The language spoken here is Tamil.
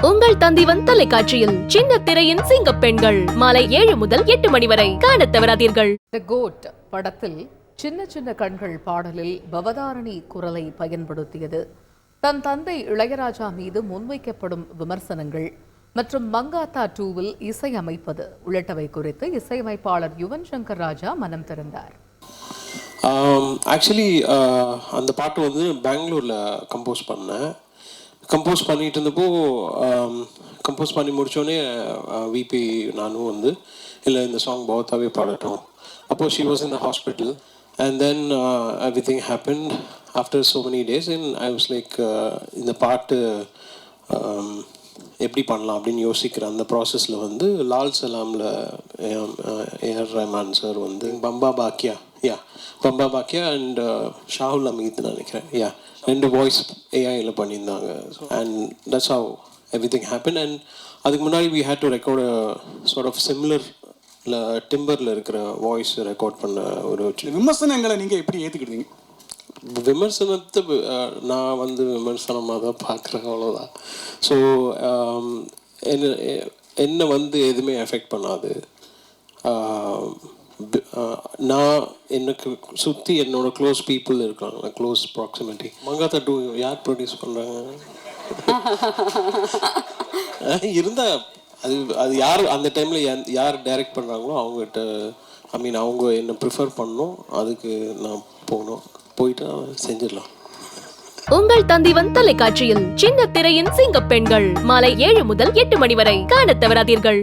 உங்கள் தந்திவன் தொலைக்காட்சியில் சின்ன திரையின் சிங்க பெண்கள் மாலை 7 முதல் 8 மணி வரை காணத் தவறாதீர்கள். தி கோட் படத்தில் சின்ன சின்ன கண்கள் பாடலில் பவதாரணி குரலை பயன்படுத்தியது தன் தந்தை இளையராஜா மீது முன்வைக்கப்படும் விமர்சனங்கள் மற்றும் மங்காத்தா 2வில் இசையமைப்பது உள்ளிட்டவை குறித்து இசையமைப்பாளர் யுவன் சங்கர் ராஜா மனம் திறந்தார். ஆக்சுவலி அந்த பாட்டு வந்து பெங்களூரில் கம்போஸ் பண்ணிட்டு இருந்தப்போ கம்போஸ் பண்ணி முடித்தோடனே விபி நானும் வந்து இல்லை இந்த சாங் பௌத்தாவே பாடட்டும். அப்போது she was in the hospital and then everything happen after so many days and I was like இந்த பாட்டு எப்படி பண்ணலாம் அப்படின்னு யோசிக்கிற அந்த ப்ராசஸில் வந்து லால் சலாமில் ஏஆர் ரஹ்மான் சார் வந்து பம்பா பாக்கியா அண்ட் ஷாஹுல் அமீத் நினைக்கிறேன் ரெண்டு வாய்ஸ் ஏஐயில் பண்ணியிருந்தாங்க and that's how everything happen. And அதுக்கு முன்னாடி we had to record sort of similar டிம்பரில் இருக்கிற வாய்ஸ் ரெக்கார்ட் பண்ண ஒரு விமர்சனங்களை நீங்கள் எப்படி ஏற்றுக்கிட்டீங்க? விமர்சனத்தை நான் வந்து விமர்சனமாக தான் பார்க்குறேன், அவ்வளோதான். ஸோ என்னை வந்து எதுவுமே எஃபெக்ட் பண்ணாது. நான் எனக்கு சுற்றி என்னோட க்ளோஸ் பீப்புள் இருக்காங்க, க்ளோஸ் ப்ராக்சிமிட்டி. மங்காத்தா 2 யார் ப்ரொடியூஸ் பண்ணுறாங்க இருந்தால் அது யார் அந்த டைமில் யார் டைரக்ட் பண்ணுறாங்களோ அவங்ககிட்ட அவங்க என்னை ப்ரிஃபர் பண்ணணும், அதுக்கு நான் போயிட்டு செஞ்சிடலாம். உங்கள் தந்திவன் தொலைக்காட்சியில் சின்ன திரையின் சிங்க பெண்கள் மாலை 7 முதல் 8 மணி வரை காணத் தவறாதீர்கள்.